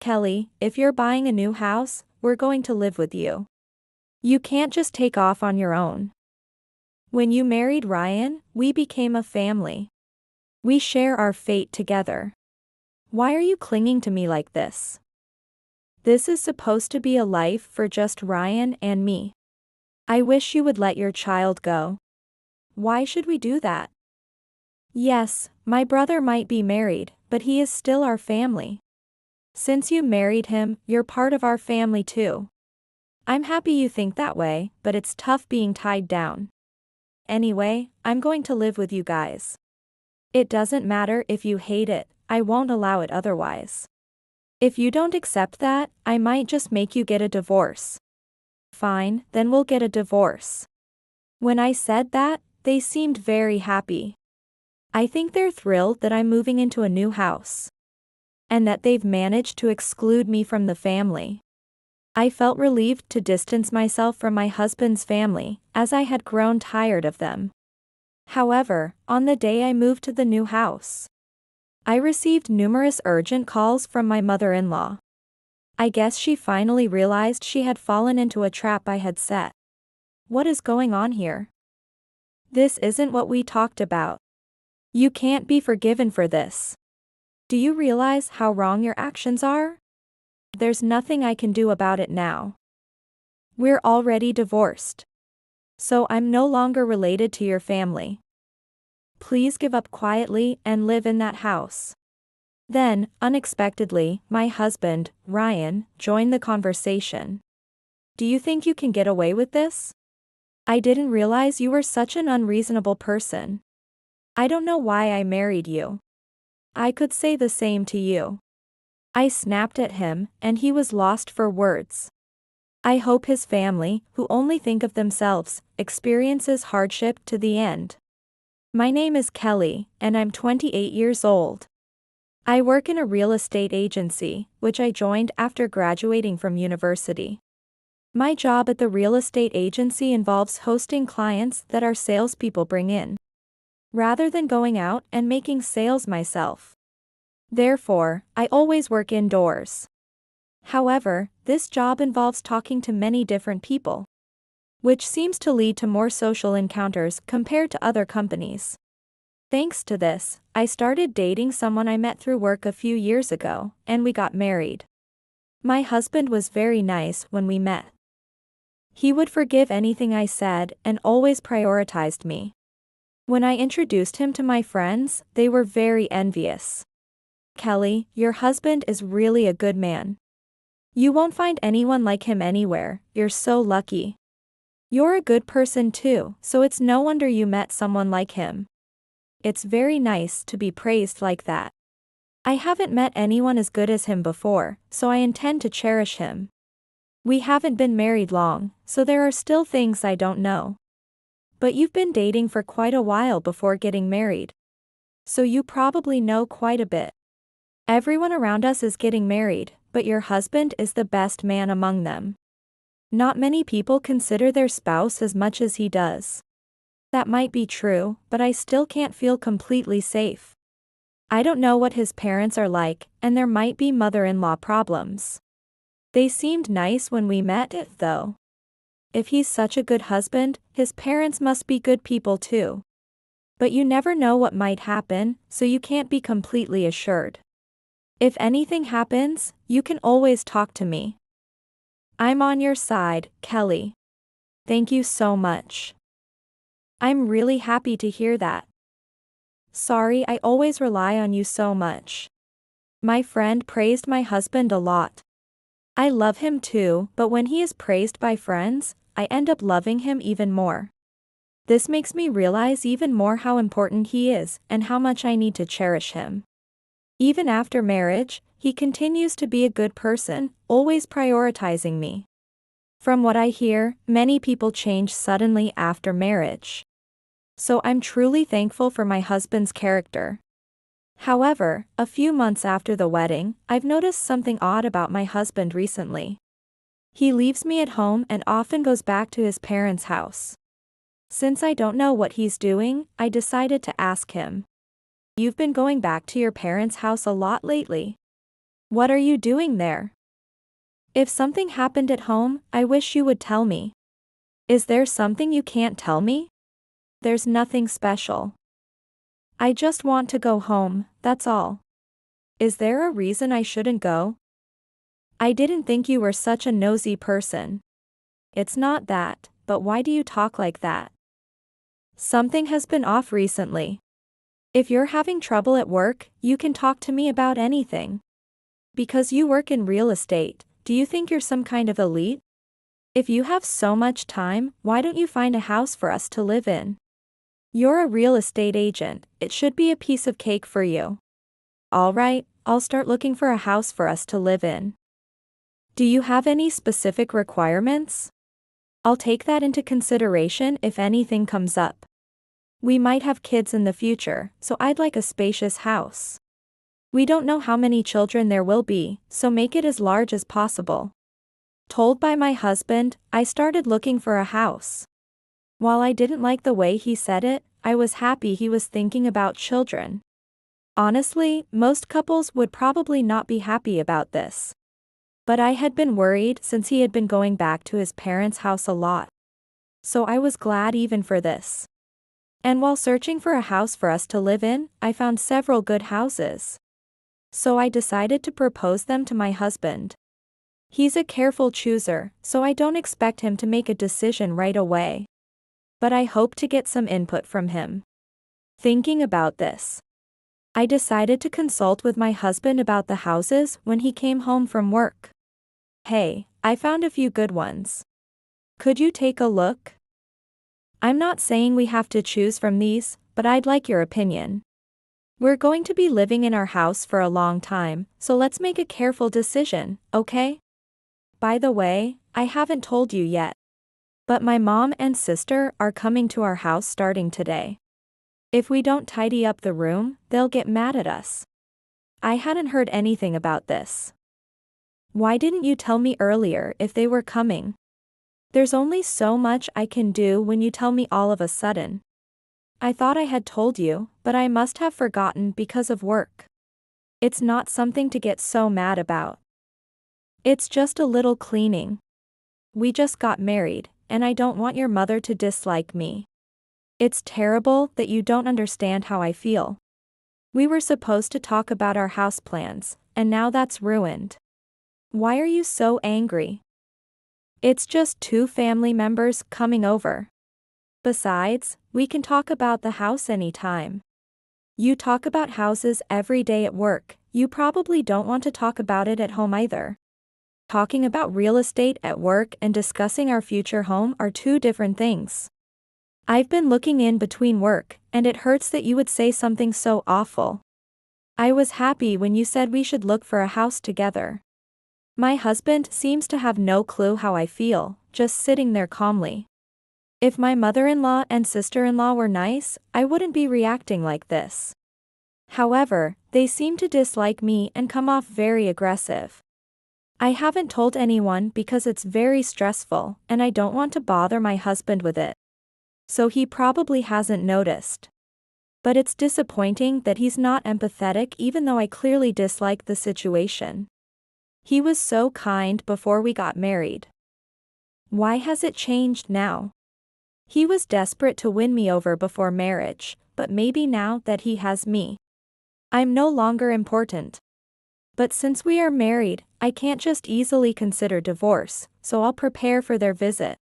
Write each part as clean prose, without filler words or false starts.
Kelly, if you're buying a new house, we're going to live with you. You can't just take off on your own. When you married Ryan, we became a family. We share our fate together. Why are you clinging to me like this? This is supposed to be a life for just Ryan and me. I wish you would let your child go. Why should we do that? Yes, my brother might be married, but he is still our family. Since you married him, you're part of our family too. I'm happy you think that way, but it's tough being tied down. Anyway, I'm going to live with you guys. It doesn't matter if you hate it, I won't allow it otherwise. If you don't accept that, I might just make you get a divorce. Fine, then we'll get a divorce. When I said that, they seemed very happy. I think they're thrilled that I'm moving into a new house. And that they've managed to exclude me from the family. I felt relieved to distance myself from my husband's family, as I had grown tired of them. However, on the day I moved to the new house, I received numerous urgent calls from my mother-in-law. I guess she finally realized she had fallen into a trap I had set. What is going on here? This isn't what we talked about. You can't be forgiven for this. Do you realize how wrong your actions are? There's nothing I can do about it now. We're already divorced. So I'm no longer related to your family. Please give up quietly and live in that house. Then, unexpectedly, my husband, Ryan, joined the conversation. Do you think you can get away with this? I didn't realize you were such an unreasonable person. I don't know why I married you. I could say the same to you. I snapped at him, and he was lost for words. I hope his family, who only think of themselves, experiences hardship to the end. My name is Kelly, and I'm 28 years old. I work in a real estate agency, which I joined after graduating from university. My job at the real estate agency involves hosting clients that our salespeople bring in, rather than going out and making sales myself. Therefore, I always work indoors. However, this job involves talking to many different people, which seems to lead to more social encounters compared to other companies. Thanks to this, I started dating someone I met through work a few years ago, and we got married. My husband was very nice when we met. He would forgive anything I said and always prioritized me. When I introduced him to my friends, they were very envious. Kelly, your husband is really a good man. You won't find anyone like him anywhere, you're so lucky. You're a good person too, so it's no wonder you met someone like him. It's very nice to be praised like that. I haven't met anyone as good as him before, so I intend to cherish him. We haven't been married long, so there are still things I don't know. But you've been dating for quite a while before getting married. So you probably know quite a bit. Everyone around us is getting married, but your husband is the best man among them. Not many people consider their spouse as much as he does. That might be true, but I still can't feel completely safe. I don't know what his parents are like, and there might be mother-in-law problems. They seemed nice when we met, though. If he's such a good husband, his parents must be good people too. But you never know what might happen, so you can't be completely assured. If anything happens, you can always talk to me. I'm on your side, Kelly. Thank you so much. I'm really happy to hear that. Sorry I always rely on you so much. My friend praised my husband a lot. I love him too, but when he is praised by friends, I end up loving him even more. This makes me realize even more how important he is and how much I need to cherish him. Even after marriage, he continues to be a good person, always prioritizing me. From what I hear, many people change suddenly after marriage. So I'm truly thankful for my husband's character. However, a few months after the wedding, I've noticed something odd about my husband recently. He leaves me at home and often goes back to his parents' house. Since I don't know what he's doing, I decided to ask him. You've been going back to your parents' house a lot lately. What are you doing there? If something happened at home, I wish you would tell me. Is there something you can't tell me? There's nothing special. I just want to go home, that's all. Is there a reason I shouldn't go? I didn't think you were such a nosy person. It's not that, but why do you talk like that? Something has been off recently. If you're having trouble at work, you can talk to me about anything. Because you work in real estate, do you think you're some kind of elite? If you have so much time, why don't you find a house for us to live in? You're a real estate agent, it should be a piece of cake for you. Alright, I'll start looking for a house for us to live in. Do you have any specific requirements? I'll take that into consideration if anything comes up. We might have kids in the future, so I'd like a spacious house. We don't know how many children there will be, so make it as large as possible. Told by my husband, I started looking for a house. While I didn't like the way he said it, I was happy he was thinking about children. Honestly, most couples would probably not be happy about this. But I had been worried since he had been going back to his parents' house a lot. So I was glad even for this. And while searching for a house for us to live in, I found several good houses. So I decided to propose them to my husband. He's a careful chooser, so I don't expect him to make a decision right away. But I hope to get some input from him. Thinking about this, I decided to consult with my husband about the houses when he came home from work. Hey, I found a few good ones. Could you take a look? I'm not saying we have to choose from these, but I'd like your opinion. We're going to be living in our house for a long time, so let's make a careful decision, okay? By the way, I haven't told you yet. But my mom and sister are coming to our house starting today. If we don't tidy up the room, they'll get mad at us. I hadn't heard anything about this. Why didn't you tell me earlier if they were coming? There's only so much I can do when you tell me all of a sudden. I thought I had told you, but I must have forgotten because of work. It's not something to get so mad about. It's just a little cleaning. We just got married, and I don't want your mother to dislike me. It's terrible that you don't understand how I feel. We were supposed to talk about our house plans, and now that's ruined. Why are you so angry? It's just two family members coming over. Besides, we can talk about the house anytime. You talk about houses every day at work, you probably don't want to talk about it at home either. Talking about real estate at work and discussing our future home are two different things. I've been looking in between work, and it hurts that you would say something so awful. I was happy when you said we should look for a house together. My husband seems to have no clue how I feel, just sitting there calmly. If my mother-in-law and sister-in-law were nice, I wouldn't be reacting like this. However, they seem to dislike me and come off very aggressive. I haven't told anyone because it's very stressful, and I don't want to bother my husband with it. So he probably hasn't noticed. But it's disappointing that he's not empathetic even though I clearly dislike the situation. He was so kind before we got married. Why has it changed now? He was desperate to win me over before marriage, but maybe now that he has me, I'm no longer important. But since we are married, I can't just easily consider divorce, so I'll prepare for their visit.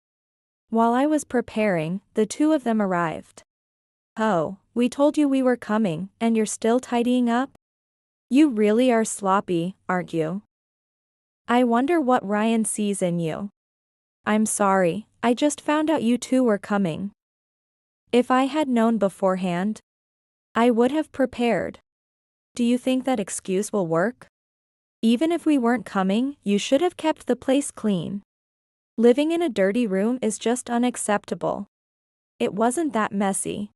While I was preparing, the two of them arrived. Oh, we told you we were coming, and you're still tidying up? You really are sloppy, aren't you? I wonder what Ryan sees in you. I'm sorry, I just found out you two were coming. If I had known beforehand, I would have prepared. Do you think that excuse will work? Even if we weren't coming, you should have kept the place clean. Living in a dirty room is just unacceptable. It wasn't that messy.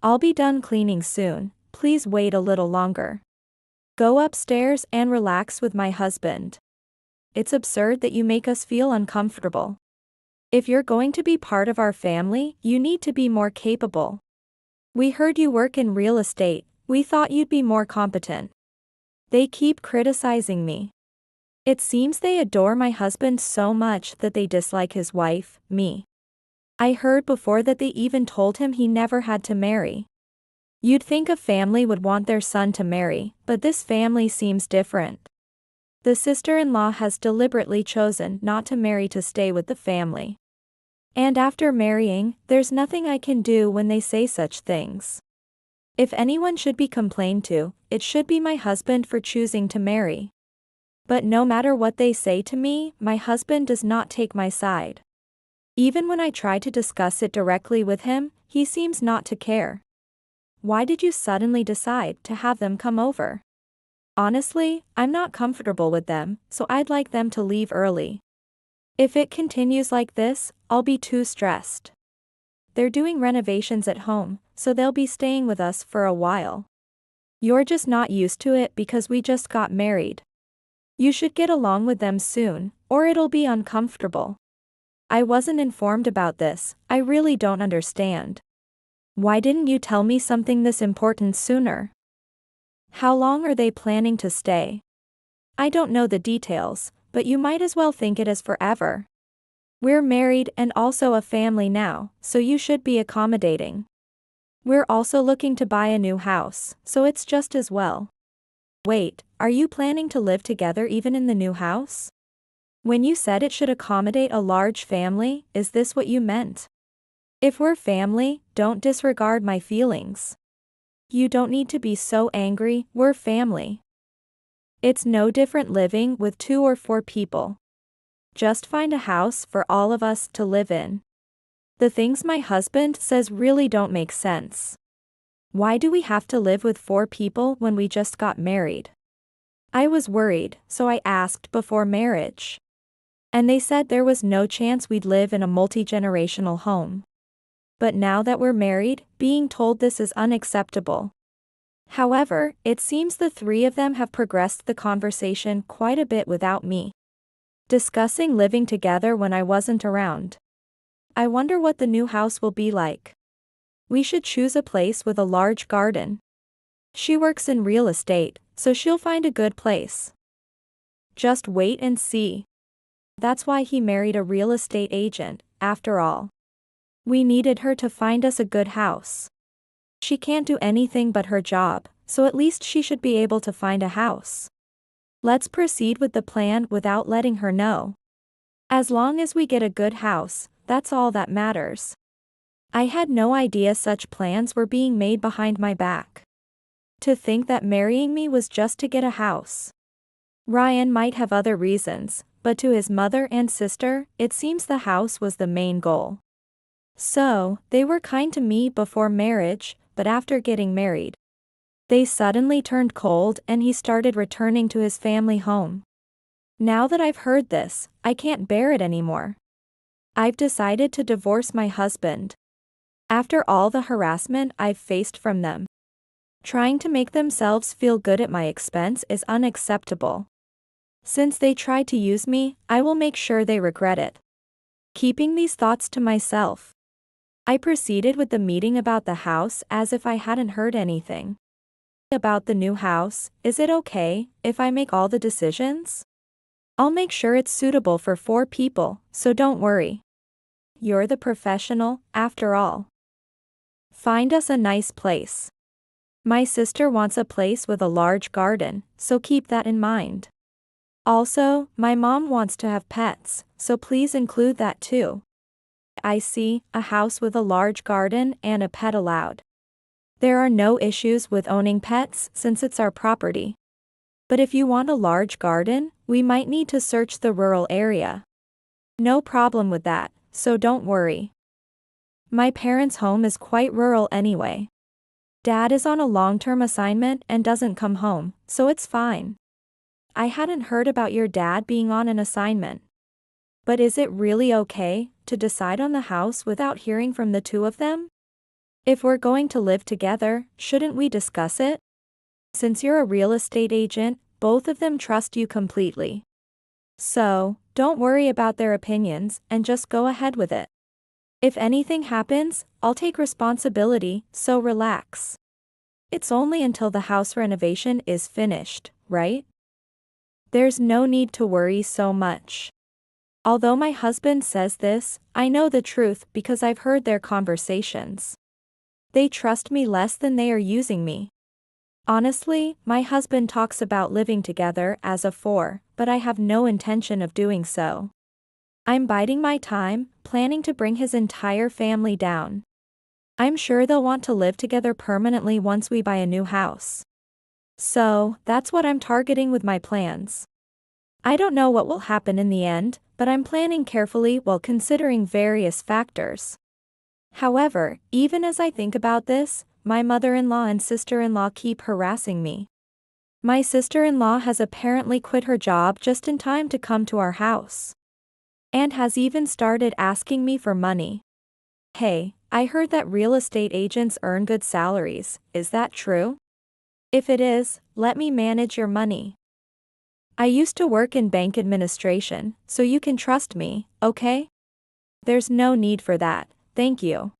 I'll be done cleaning soon, please wait a little longer. Go upstairs and relax with my husband. It's absurd that you make us feel uncomfortable. If you're going to be part of our family, you need to be more capable. We heard you work in real estate, we thought you'd be more competent. They keep criticizing me. It seems they adore my husband so much that they dislike his wife, me. I heard before that they even told him he never had to marry. You'd think a family would want their son to marry, but this family seems different. The sister-in-law has deliberately chosen not to marry to stay with the family. And after marrying, there's nothing I can do when they say such things. If anyone should be complained to, it should be my husband for choosing to marry. But no matter what they say to me, my husband does not take my side. Even when I try to discuss it directly with him, he seems not to care. Why did you suddenly decide to have them come over? Honestly, I'm not comfortable with them, so I'd like them to leave early. If it continues like this, I'll be too stressed. They're doing renovations at home, so they'll be staying with us for a while. You're just not used to it because we just got married. You should get along with them soon, or it'll be uncomfortable. I wasn't informed about this, I really don't understand. Why didn't you tell me something this important sooner? How long are they planning to stay? I don't know the details, but you might as well think it as forever. We're married and also a family now, so you should be accommodating. We're also looking to buy a new house, so it's just as well. Wait, are you planning to live together even in the new house? When you said it should accommodate a large family, is this what you meant? If we're family, don't disregard my feelings. You don't need to be so angry, we're family. It's no different living with 2 or 4 people. Just find a house for all of us to live in. The things my husband says really don't make sense. Why do we have to live with 4 people when we just got married? I was worried, so I asked before marriage. And they said there was no chance we'd live in a multi-generational home. But now that we're married, being told this is unacceptable. However, it seems the 3 of them have progressed the conversation quite a bit without me discussing living together when I wasn't around. I wonder what the new house will be like. We should choose a place with a large garden. She works in real estate, so she'll find a good place. Just wait and see. That's why he married a real estate agent, after all. We needed her to find us a good house. She can't do anything but her job, so at least she should be able to find a house. Let's proceed with the plan without letting her know. As long as we get a good house, that's all that matters. I had no idea such plans were being made behind my back. To think that marrying me was just to get a house. Ryan might have other reasons, but to his mother and sister, it seems the house was the main goal. So, they were kind to me before marriage, but after getting married, they suddenly turned cold and he started returning to his family home. Now that I've heard this, I can't bear it anymore. I've decided to divorce my husband. After all the harassment I've faced from them, trying to make themselves feel good at my expense is unacceptable. Since they tried to use me, I will make sure they regret it. Keeping these thoughts to myself, I proceeded with the meeting about the house as if I hadn't heard anything. About the new house, is it okay if I make all the decisions? I'll make sure it's suitable for 4 people, so don't worry. You're the professional, after all. Find us a nice place. My sister wants a place with a large garden, so keep that in mind. Also, my mom wants to have pets, so please include that too. I see, a house with a large garden and a pet allowed. There are no issues with owning pets since it's our property. But if you want a large garden, we might need to search the rural area. No problem with that, so don't worry. My parents' home is quite rural anyway. Dad is on a long-term assignment and doesn't come home, so it's fine. I hadn't heard about your dad being on an assignment. But is it really okay to decide on the house without hearing from the 2 of them? If we're going to live together, shouldn't we discuss it? Since you're a real estate agent, both of them trust you completely. So, don't worry about their opinions and just go ahead with it. If anything happens, I'll take responsibility, so relax. It's only until the house renovation is finished, right? There's no need to worry so much. Although my husband says this, I know the truth because I've heard their conversations. They trust me less than they are using me. Honestly, my husband talks about living together as a four, but I have no intention of doing so. I'm biding my time, planning to bring his entire family down. I'm sure they'll want to live together permanently once we buy a new house. So, that's what I'm targeting with my plans. I don't know what will happen in the end, but I'm planning carefully while considering various factors. However, even as I think about this, my mother-in-law and sister-in-law keep harassing me. My sister-in-law has apparently quit her job just in time to come to our house. And has even started asking me for money. Hey, I heard that real estate agents earn good salaries, is that true? If it is, let me manage your money. I used to work in bank administration, so you can trust me, okay? There's no need for that, thank you.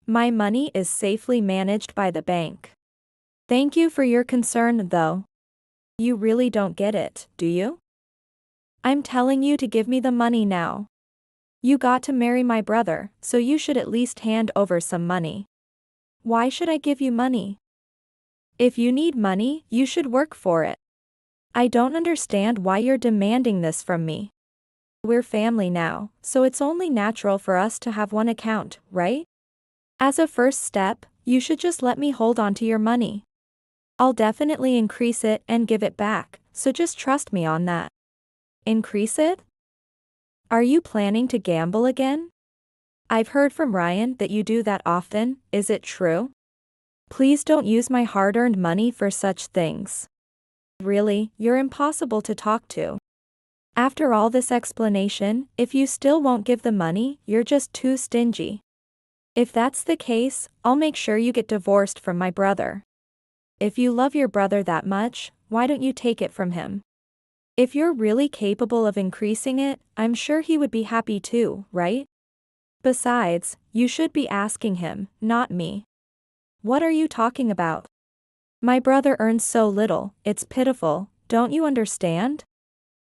My money is safely managed by the bank. Thank you for your concern, though. You really don't get it, do you? I'm telling you to give me the money now. You got to marry my brother, so you should at least hand over some money. Why should I give you money? If you need money, you should work for it. I don't understand why you're demanding this from me. We're family now, so it's only natural for us to have one account, right? As a first step, you should just let me hold on to your money. I'll definitely increase it and give it back, so just trust me on that. Increase it? Are you planning to gamble again? I've heard from Ryan that you do that often, is it true? Please don't use my hard-earned money for such things. Really, you're impossible to talk to. After all this explanation, if you still won't give the money, you're just too stingy. If that's the case, I'll make sure you get divorced from my brother. If you love your brother that much, why don't you take it from him? If you're really capable of increasing it, I'm sure he would be happy too, right? Besides, you should be asking him, not me. What are you talking about? My brother earns so little, it's pitiful, don't you understand?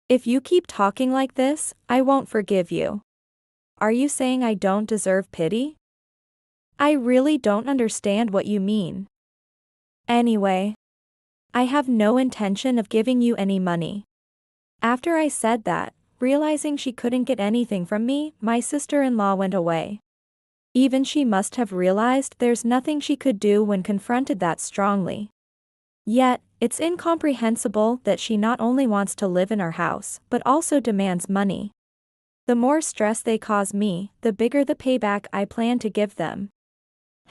If you keep talking like this, I won't forgive you. Are you saying I don't deserve pity? I really don't understand what you mean. Anyway, I have no intention of giving you any money. After I said that, realizing she couldn't get anything from me, my sister-in-law went away. Even she must have realized there's nothing she could do when confronted that strongly. Yet, it's incomprehensible that she not only wants to live in our house, but also demands money. The more stress they cause me, the bigger the payback I plan to give them.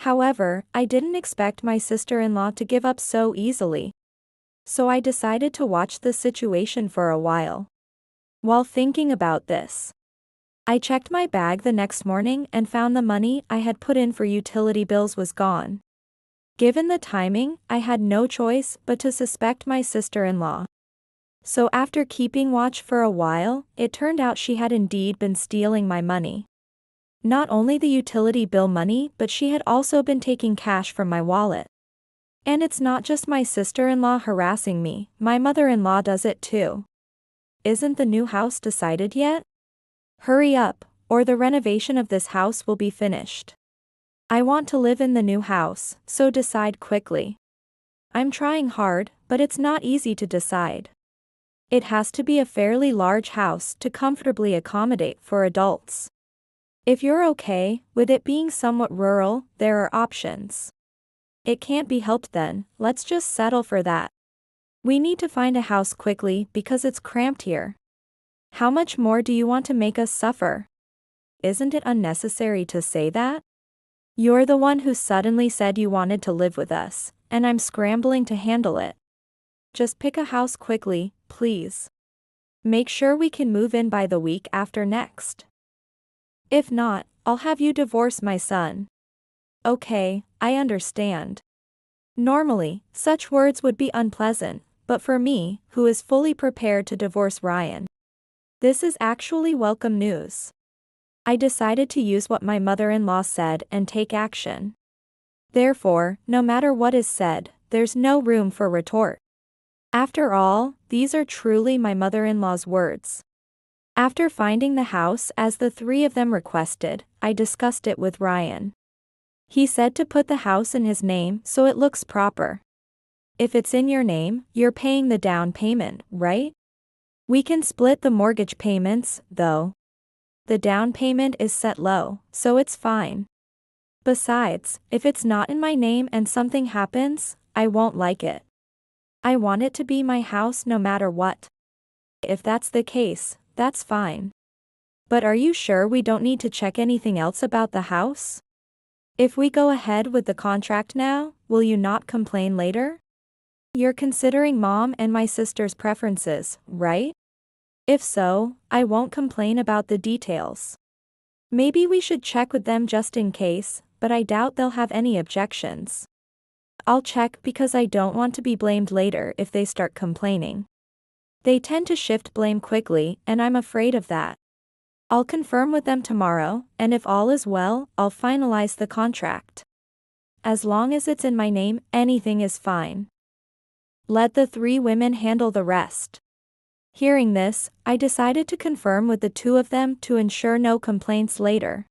However, I didn't expect my sister-in-law to give up so easily. So I decided to watch the situation for a while. While thinking about this, I checked my bag the next morning and found the money I had put in for utility bills was gone. Given the timing, I had no choice but to suspect my sister-in-law. So after keeping watch for a while, it turned out she had indeed been stealing my money. Not only the utility bill money, but she had also been taking cash from my wallet. And it's not just my sister-in-law harassing me, my mother-in-law does it too. Isn't the new house decided yet? Hurry up, or the renovation of this house will be finished. I want to live in the new house, so decide quickly. I'm trying hard, but it's not easy to decide. It has to be a fairly large house to comfortably accommodate for adults. If you're okay with it being somewhat rural, there are options. It can't be helped then, let's just settle for that. We need to find a house quickly because it's cramped here. How much more do you want to make us suffer? Isn't it unnecessary to say that? You're the one who suddenly said you wanted to live with us, and I'm scrambling to handle it. Just pick a house quickly, please. Make sure we can move in by the week after next. If not, I'll have you divorce my son. Okay, I understand. Normally, such words would be unpleasant, but for me, who is fully prepared to divorce Ryan, this is actually welcome news. I decided to use what my mother-in-law said and take action. Therefore, no matter what is said, there's no room for retort. After all, these are truly my mother-in-law's words. After finding the house as the three of them requested, I discussed it with Ryan. He said to put the house in his name so it looks proper. If it's in your name, you're paying the down payment, right? We can split the mortgage payments, though. The down payment is set low, so it's fine. Besides, if it's not in my name and something happens, I won't like it. I want it to be my house no matter what. If that's the case, that's fine. But are you sure we don't need to check anything else about the house? If we go ahead with the contract now, will you not complain later? You're considering mom and my sister's preferences, right? If so, I won't complain about the details. Maybe we should check with them just in case, but I doubt they'll have any objections. I'll check because I don't want to be blamed later if they start complaining. They tend to shift blame quickly, and I'm afraid of that. I'll confirm with them tomorrow, and if all is well, I'll finalize the contract. As long as it's in my name, anything is fine. Let the three women handle the rest. Hearing this, I decided to confirm with the two of them to ensure no complaints later.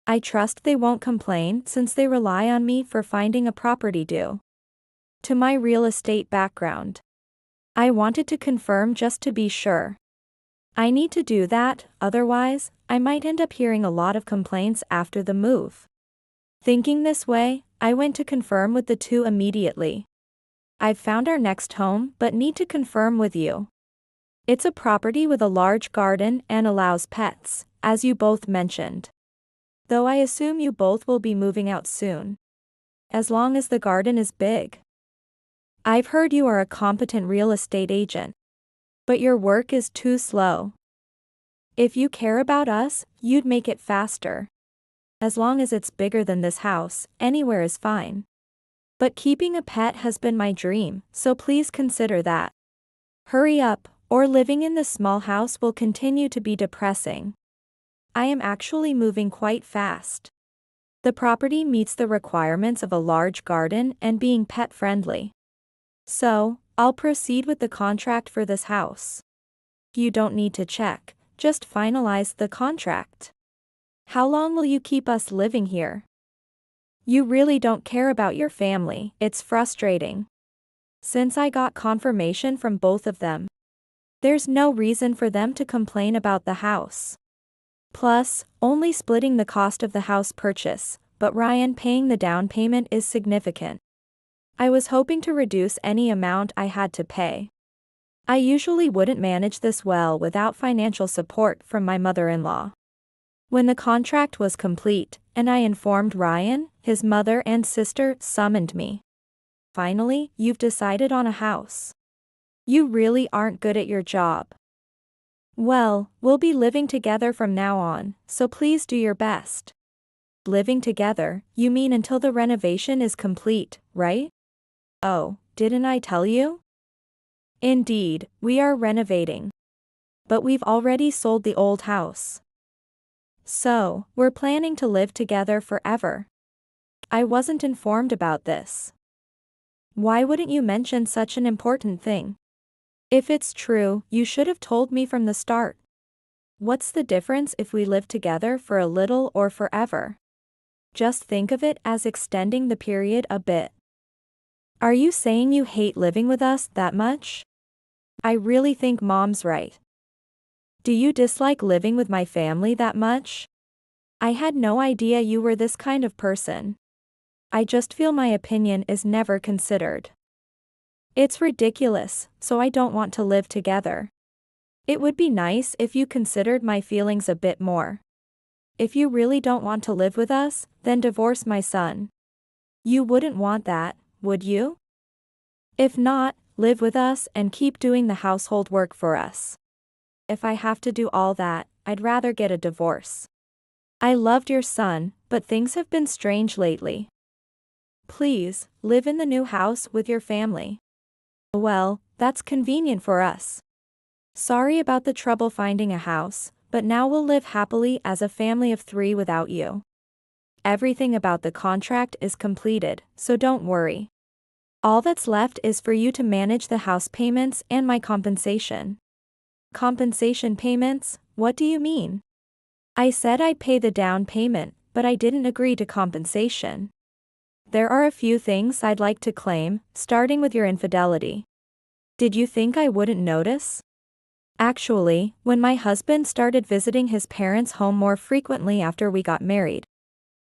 I trust they won't complain since they rely on me for finding a property due to my real estate background. I wanted to confirm just to be sure. I need to do that, otherwise, I might end up hearing a lot of complaints after the move. Thinking this way, I went to confirm with the two immediately. I've found our next home but need to confirm with you. It's a property with a large garden and allows pets, as you both mentioned. Though I assume you both will be moving out soon. As long as the garden is big. I've heard you are a competent real estate agent. But your work is too slow. If you care about us, you'd make it faster. As long as it's bigger than this house, anywhere is fine. But keeping a pet has been my dream, so please consider that. Hurry up, or living in this small house will continue to be depressing. I am actually moving quite fast. The property meets the requirements of a large garden and being pet-friendly. So, I'll proceed with the contract for this house. You don't need to check, just finalize the contract. How long will you keep us living here? You really don't care about your family, it's frustrating. Since I got confirmation from both of them, there's no reason for them to complain about the house. Plus, only splitting the cost of the house purchase, but Ryan paying the down payment is significant. I was hoping to reduce any amount I had to pay. I usually wouldn't manage this well without financial support from my mother-in-law. When the contract was complete, and I informed Ryan, his mother and sister summoned me. Finally, you've decided on a house. You really aren't good at your job. Well, we'll be living together from now on, so please do your best. Living together, you mean until the renovation is complete, right? Oh, didn't I tell you? Indeed, we are renovating. But we've already sold the old house. So, we're planning to live together forever. I wasn't informed about this. Why wouldn't you mention such an important thing? If it's true, you should have told me from the start. What's the difference if we live together for a little or forever? Just think of it as extending the period a bit. Are you saying you hate living with us that much? I really think Mom's right. Do you dislike living with my family that much? I had no idea you were this kind of person. I just feel my opinion is never considered. It's ridiculous, so I don't want to live together. It would be nice if you considered my feelings a bit more. If you really don't want to live with us, then divorce my son. You wouldn't want that, would you? If not, live with us and keep doing the household work for us. If I have to do all that, I'd rather get a divorce. I loved your son, but things have been strange lately. Please, live in the new house with your family. Well, that's convenient for us. Sorry about the trouble finding a house, but now we'll live happily as a family of 3 without you. Everything about the contract is completed, so don't worry. All that's left is for you to manage the house payments and my compensation. Compensation payments? What do you mean? I said I'd pay the down payment, but I didn't agree to compensation. There are a few things I'd like to claim, starting with your infidelity. Did you think I wouldn't notice? Actually, when my husband started visiting his parents' home more frequently after we got married,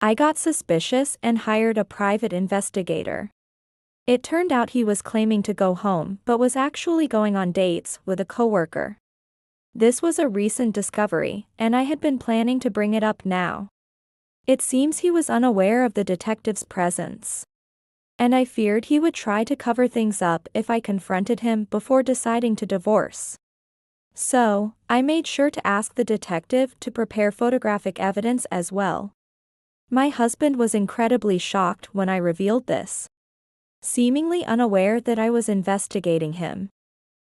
I got suspicious and hired a private investigator. It turned out he was claiming to go home but was actually going on dates with a coworker. This was a recent discovery, and I had been planning to bring it up now. It seems he was unaware of the detective's presence, and I feared he would try to cover things up if I confronted him before deciding to divorce. So, I made sure to ask the detective to prepare photographic evidence as well. My husband was incredibly shocked when I revealed this, seemingly unaware that I was investigating him.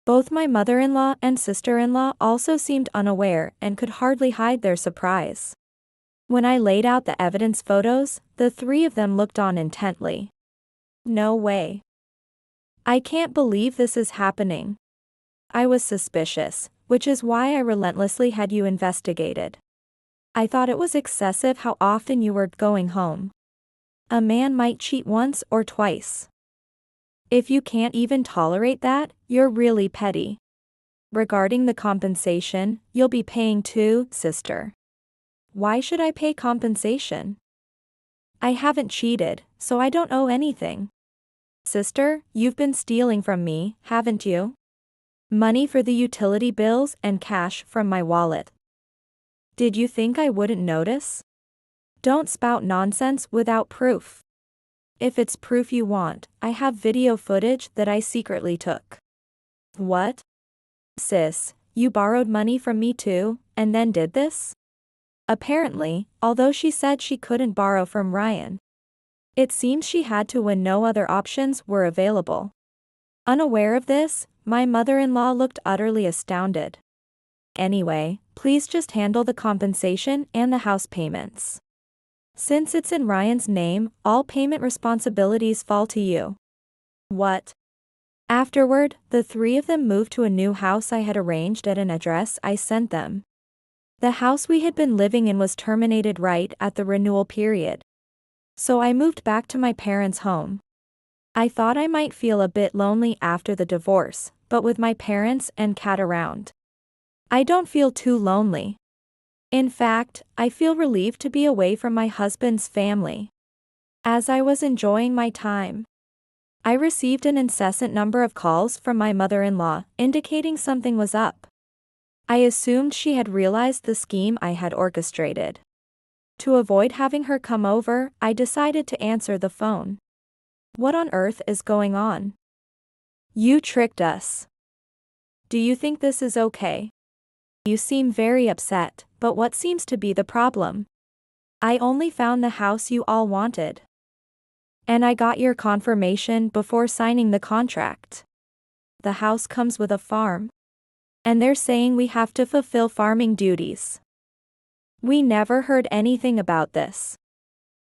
Both my mother-in-law and sister-in-law also seemed unaware and could hardly hide their surprise. When I laid out the evidence photos, the three of them looked on intently. No way. I can't believe this is happening. I was suspicious, which is why I relentlessly had you investigated. I thought it was excessive how often you were going home. A man might cheat once or twice. If you can't even tolerate that, you're really petty. Regarding the compensation, you'll be paying too, sister. Why should I pay compensation? I haven't cheated, so I don't owe anything. Sister, you've been stealing from me, haven't you? Money for the utility bills and cash from my wallet. Did you think I wouldn't notice? Don't spout nonsense without proof. If it's proof you want, I have video footage that I secretly took. What? Sis, you borrowed money from me too, and then did this? Apparently, although she said she couldn't borrow from Ryan, it seems she had to when no other options were available. Unaware of this, my mother-in-law looked utterly astounded. Anyway, please just handle the compensation and the house payments. Since it's in Ryan's name, all payment responsibilities fall to you. What? Afterward, the three of them moved to a new house I had arranged at an address I sent them. The house we had been living in was terminated right at the renewal period, so I moved back to my parents' home. I thought I might feel a bit lonely after the divorce, but with my parents and cat around, I don't feel too lonely. In fact, I feel relieved to be away from my husband's family. As I was enjoying my time, I received an incessant number of calls from my mother-in-law, indicating something was up. I assumed she had realized the scheme I had orchestrated. To avoid having her come over, I decided to answer the phone. What on earth is going on? You tricked us. Do you think this is okay? You seem very upset, but what seems to be the problem? I only found the house you all wanted. And I got your confirmation before signing the contract. The house comes with a farm. And they're saying we have to fulfill farming duties. We never heard anything about this.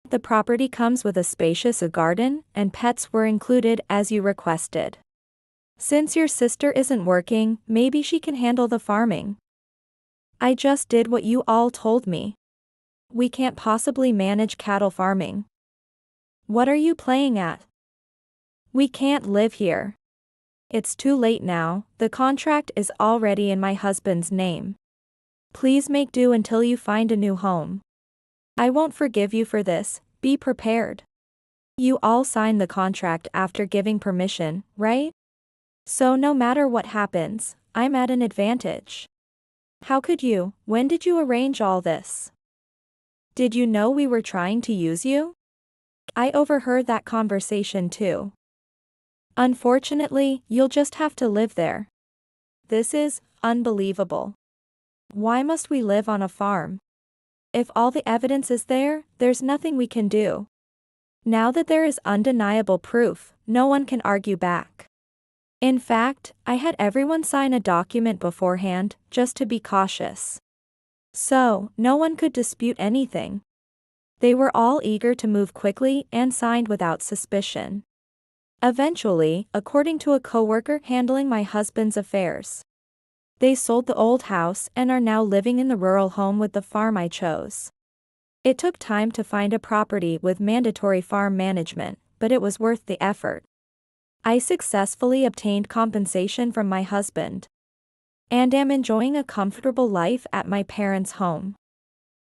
The property comes with a spacious garden, and pets were included as you requested. Since your sister isn't working, maybe she can handle the farming. I just did what you all told me. We can't possibly manage cattle farming. What are you playing at? We can't live here. It's too late now, the contract is already in my husband's name. Please make do until you find a new home. I won't forgive you for this, be prepared. You all signed the contract after giving permission, right? So no matter what happens, I'm at an advantage. How could you? When did you arrange all this? Did you know we were trying to use you? I overheard that conversation too. Unfortunately, you'll just have to live there. This is unbelievable. Why must we live on a farm? If all the evidence is there, there's nothing we can do. Now that there is undeniable proof, no one can argue back. In fact, I had everyone sign a document beforehand, just to be cautious. So, no one could dispute anything. They were all eager to move quickly and signed without suspicion. Eventually, according to a coworker handling my husband's affairs, they sold the old house and are now living in the rural home with the farm I chose. It took time to find a property with mandatory farm management, but it was worth the effort. I successfully obtained compensation from my husband and am enjoying a comfortable life at my parents' home.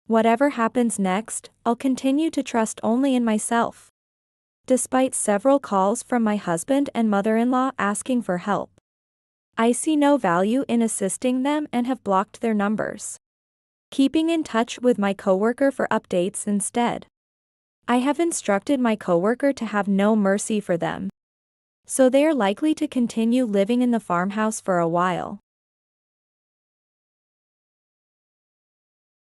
Whatever happens next, I'll continue to trust only in myself. Despite several calls from my husband and mother-in-law asking for help, I see no value in assisting them and have blocked their numbers, keeping in touch with my coworker for updates instead. I have instructed my coworker to have no mercy for them, so they are likely to continue living in the farmhouse for a while.